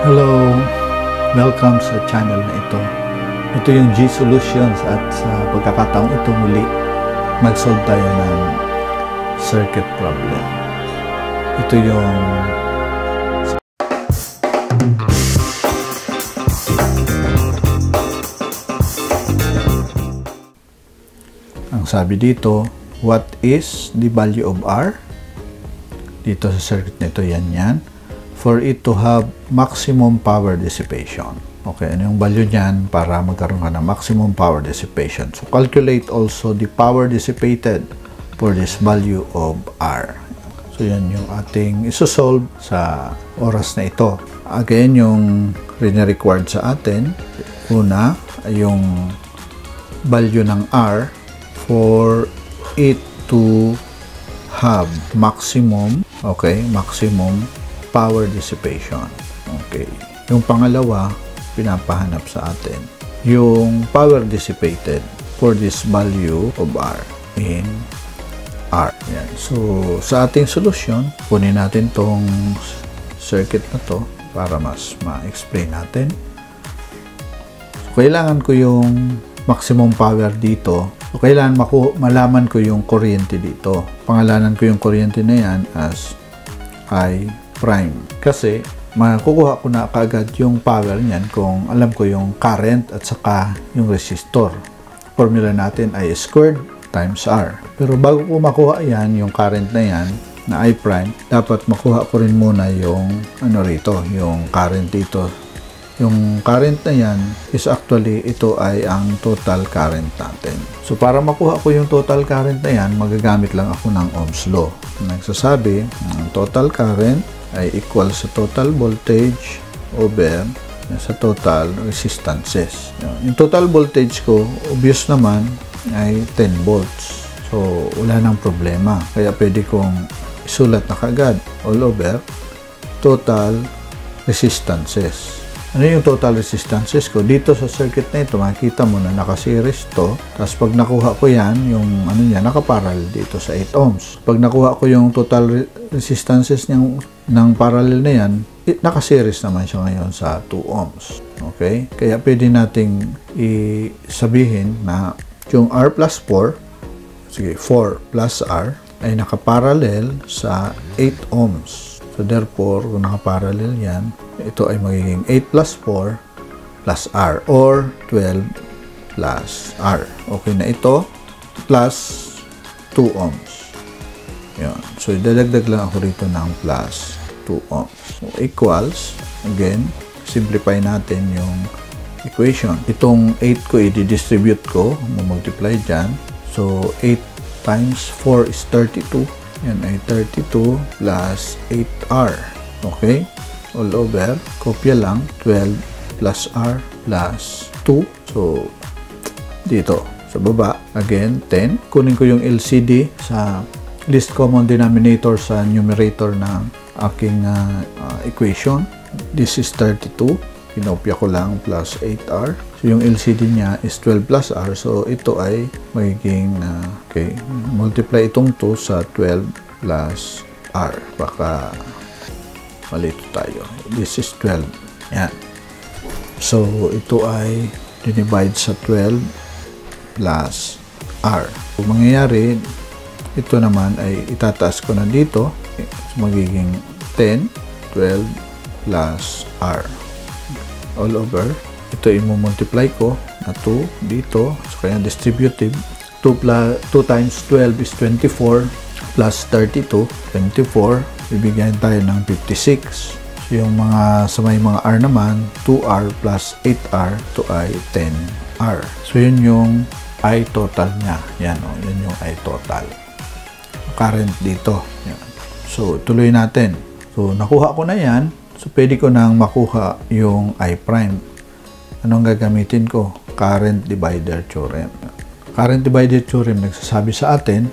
Hello! Welcome sa channel na ito. Ito yung G Solutions at sa pagkakataong ito muli, mag-solve tayo ng circuit problem. Ito yung ang sabi dito, what is the value of R? Dito sa circuit nito, yan. For it to have maximum power dissipation. Okay, ano yung value niyan para magkaroon ka ng maximum power dissipation? So, calculate also the power dissipated for this value of R. So, yan yung ating isosolve sa oras na ito. Again, yung required sa atin, una, yung value ng R for it to have maximum, okay, maximum power dissipation. Okay. Yung pangalawa, pinapahanap sa atin yung power dissipated for this value of R in R. Yan. So, sa ating solution, kunin natin tong circuit na to para mas ma-explain natin. So, kailangan ko yung maximum power dito. So, kailangan malaman ko yung kuryente dito. Pangalanan ko yung kuryente na yan as I prime. Kasi, makukuha ko na kaagad yung power niyan kung alam ko yung current at saka yung resistor. Formula natin I squared times R. Pero bago ko makuha yan, yung current na yan, na I prime, dapat makuha ko rin muna yung ano rito, yung current dito. Yung current na yan is actually, ito ay ang total current natin. So, para makuha ko yung total current na yan, magagamit lang ako ng Ohm's law. Nagsasabi, ang total current ay equal sa total voltage over sa total resistances. Yung total voltage ko, obvious naman, ay 10 volts. So, wala nang problema. Kaya pwede kong isulat na kagad all over total resistances. Ano yung total resistances ko? Dito sa circuit na ito, makikita mo na naka-series to. Tapos pag nakuha ko yan, yung ano niya, naka-parallel dito sa 8 ohms. Pag nakuha ko yung total resistances ng parallel na yan, naka-series naman siya ngayon sa 2 ohms. Okay? Kaya pwede nating isabihin na yung R plus 4, sige, 4 plus R, ay naka-parallel sa 8 ohms. So therefore, kung naka-parallel yan, ito ay magiging 8 plus 4 plus R or 12 plus R. Okay na ito, plus 2 ohms. Yan. So, idadagdag lang ako rito ng plus 2 ohms. So, equals, again, simplify natin yung equation. Itong 8 ko, i-distribute ko, multiply dyan. So, 8 times 4 is 32. Yan ay 32 plus 8R. Okay? All over, kopya lang, 12 plus R plus 2. So, dito, sa baba, again, 10. Kunin ko yung LCD sa least common denominator sa numerator ng aking equation. This is 32. Kinopya ko lang plus 8R. So, yung LCD niya is 12 plus R. So, ito ay magiging, okay, multiply itong 2 sa 12 plus R. Baka malito tayo. This is 12. Yan. So, ito ay dinivide sa 12 plus R. So, mangyayari, ito naman ay itataas ko na dito. So, magiging 10, 12 plus R. All over. Ito i-multiply ko na 2 dito. So, kaya distributive. 2 times 12 is 24 plus 32. 24. Bibigyan tayo ng 56. So, yung sa may mga R naman, 2R plus 8R, ito ay 10R. So, yun yung I total niya. Yan o, yun yung I total. Current dito. Yan. So, tuloy natin. So, nakuha ko na yan. So, pwede ko nang makuha yung I prime. Anong gagamitin ko? Current divider theorem. Current divider theorem nagsasabi sa atin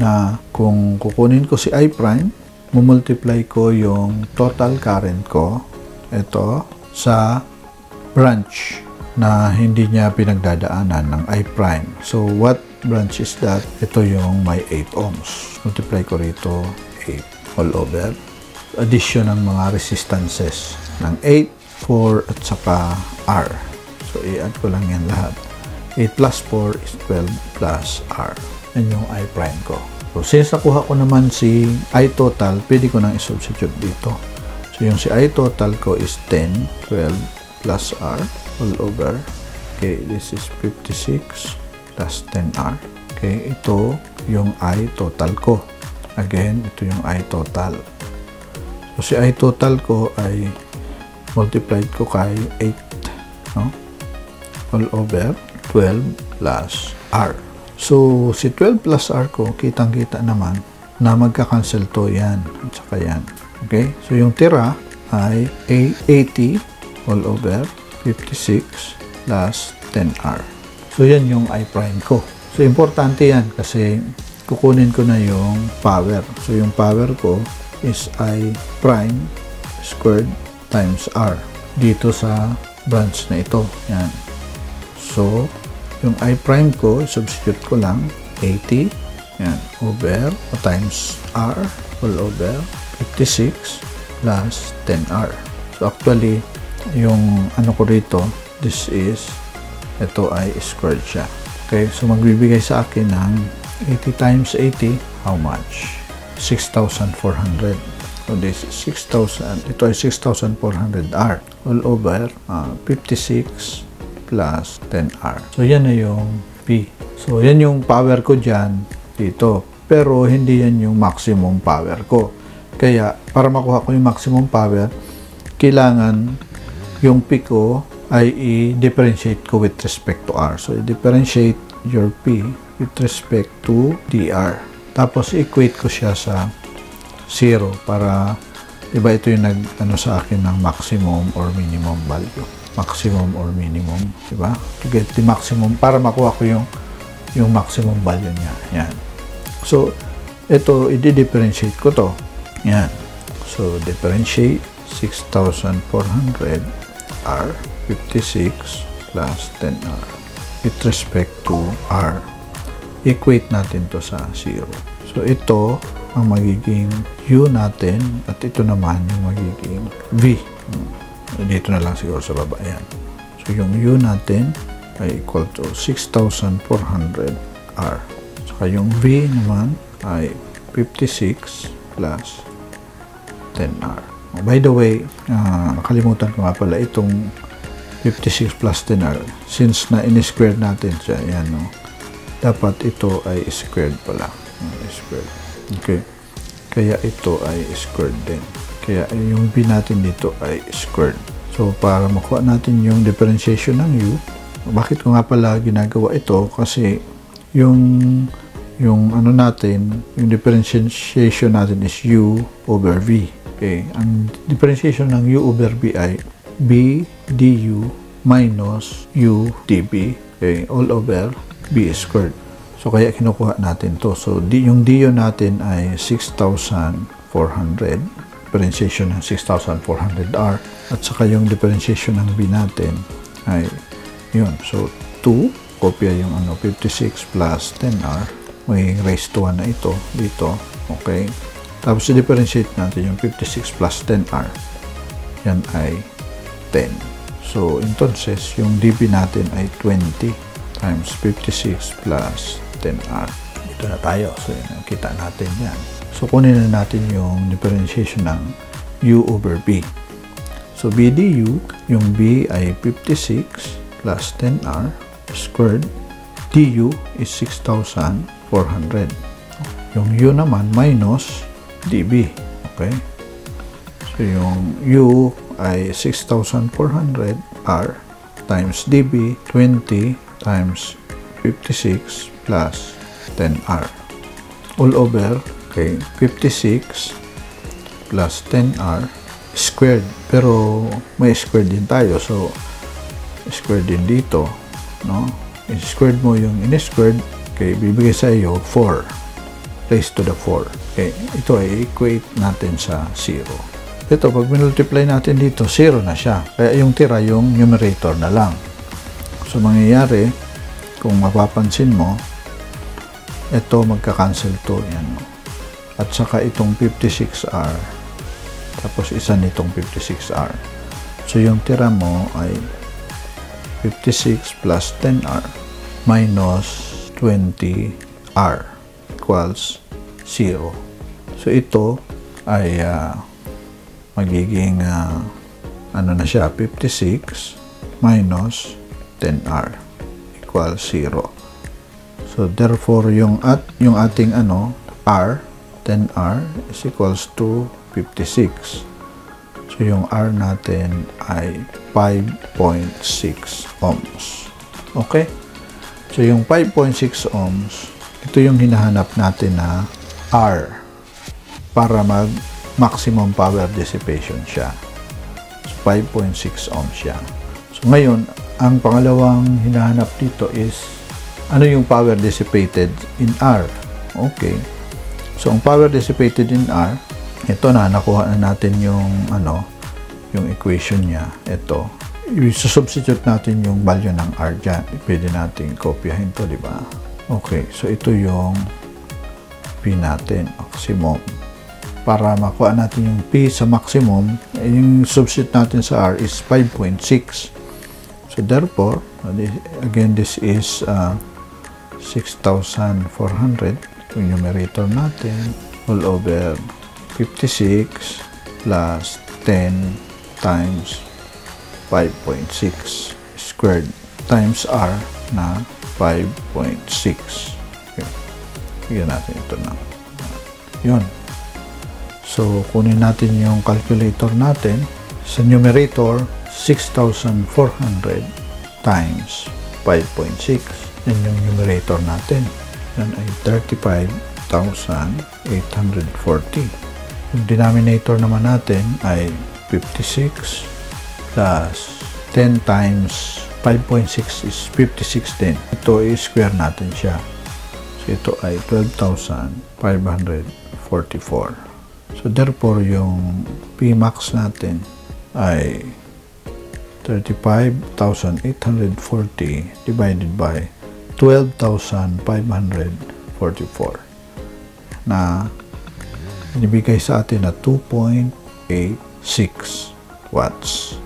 na kung kukunin ko si I prime, mumultiply ko yung total current ko, ito, sa branch na hindi niya pinagdadaanan ng I prime. So, what branch is that? Ito yung may 8 ohms. Multiply ko rito 8 all over. addition ng mga resistances ng 8, 4, at saka R. So, i-add ko lang yan lahat. 8 plus 4 is 12 plus R. Yan yung I prime ko. So, since nakuha ko naman si I total, pwede ko nang i-substitute dito. So, yung si I total ko is 10, 12 plus R all over. Okay, this is 56 plus 10R. Okay, ito yung I total ko. Again, ito yung I total. So, si I total ko ay multiplied ko kay 8, no? All over 12 plus R. So, si 12 plus R ko, kitang-kita naman na magka-cancel to yan at saka yan. Okay? So, yung tira ay 80 all over 56 plus 10R. So, yan yung I prime ko. So, importante yan kasi kukunin ko na yung power. So, yung power ko is I prime squared times R dito sa branch na ito. Yan. So, yung I prime ko, substitute ko lang 80 yan, over times R all over 56 plus 10R. So, actually, yung ano ko rito, this is, ito ay squared siya. Okay, so magbibigay sa akin ng 80 times 80, how much? 6,400. So, this is 6,000. Ito ay 6,400R all over 56 plus 10R. So, yan na yung P. So, yan yung power ko dyan dito. Pero, hindi yan yung maximum power ko. Kaya, para makuha ko yung maximum power, kailangan yung P ko ay i-differentiate ko with respect to R. So, i-differentiate your P with respect to dr. Tapos, equate ko siya sa 0 para, diba ito yung nag-ano sa akin ng maximum or minimum value. Maximum or minimum, diba? To get the maximum, para makuha ko yung maximum value niya. Yan. So, ito, i-differentiate ko to. Yan. So, differentiate 6,400 R 56 plus 10R with respect to R. Equate natin to sa 0. So, ito ang magiging U natin at ito naman yung magiging V. Dito na lang siguro sa baba. Ayan. So, yung U natin ay equal to 6,400 R. Saka yung V naman ay 56 plus 10R. By the way, nakalimutan ko nga pala itong 56 plus 10R. Since na in-squared natin siya, yan, no? Dapat ito ay squared pala. Squared. Okay. Kaya ito ay squared din. Kaya yung B natin dito ay squared. So, para makuha natin yung differentiation ng U, bakit ko nga pala ginagawa ito? Kasi yung ano natin, yung differentiation natin is U over V. Okay. Ang differentiation ng U over V ay B du minus U dB, okay, all over B squared. So, kaya kinukuha natin to. So, yung du natin ay 6,400. Differentiation ng 6,400R. At saka yung differentiation ng B natin ay yun. So, 2, kopya yung 56 plus 10R. May raised to 1 na ito dito. Okay. Tapos, i-differentiate natin yung 56 plus 10R. Yan ay 10. So, entonces, yung dB natin ay 20 times 56 plus 10R. Ito na tayo. So, yun, kita natin yan. So, kunin na natin yung differentiation ng U over B. So, B du, yung B ay 56 plus 10R squared. Du is 6,400. Yung U naman minus dB. Okay? So, yung U ay 6,400 R times dB 20 times 56 plus 10R all over, okay, 56 plus 10R squared, pero may squared din tayo, so squared din dito, no? I-squared mo yung in-squared, okay, bibigay sa iyo 4 raised to the 4. Okay, ito ay equate natin sa 0. Ito, pag multiply natin dito, 0 na siya. Kaya yung tira, yung numerator na lang. So, mangyayari, kung mapapansin mo, ito, magka-cancel to. Yan. At saka itong 56R, tapos isa nitong 56R. So yung tira mo ay 56 plus 10R minus 20R equals 0. So ito ay magiging ano na siya, 56 minus 10R equals 0. So therefore yung ating R, 10R is equals to 56. So yung R natin ay 5.6 ohms. Okay? So yung 5.6 ohms, ito yung hinahanap natin na R para mag-maximum power dissipation siya. So 5.6 ohms siya. So ngayon, ang pangalawang hinahanap dito is ano yung power dissipated in R. Okay. So ang power dissipated in R, ito na, nakuha na natin yung yung equation niya. Ito. I-substitute natin yung value ng R dyan. Pwede natin kopyahin to, di ba? Okay. So ito yung P natin, maximum. Para makuha natin yung P sa maximum, yung substitute natin sa R is 5.6. So therefore, again, this is 6,400. Yung numerator natin, all over 56 plus 10 times 5.6 squared times R na 5.6. Okay. Bigyan natin ito na. Yun. So, kunin natin yung calculator natin. Sa numerator, 6,400 times 5.6. Yan yung numerator natin. Yan ay 35,840. Yung denominator naman natin ay 56 plus 10 times 5.6 is 56 din. Ito i-square natin siya. So, ito ay 12,544. So, therefore, yung Pmax natin ay 35,840 divided by 12,544 na inibigay sa atin na 2.86 watts.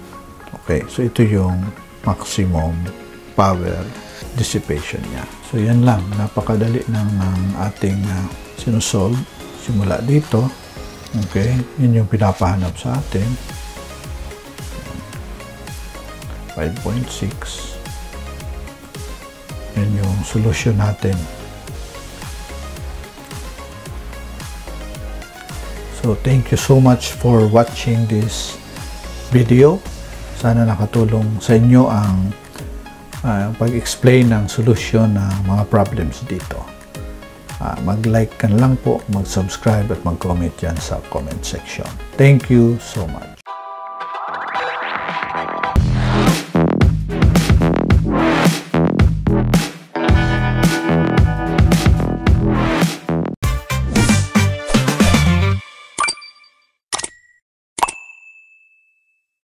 Okay, so ito yung maximum power dissipation niya. So yan lang, napakadali ng ating sinusolve simula dito. Okay, yun yung pinapahanap sa atin. 5.6. Yan yung solution natin. So, thank you so much for watching this video. Sana nakatulong sa inyo ang pag-explain ng solution ng mga problems dito. Mag-like ka lang po, mag-subscribe at mag-comment dyan sa comment section. Thank you so much.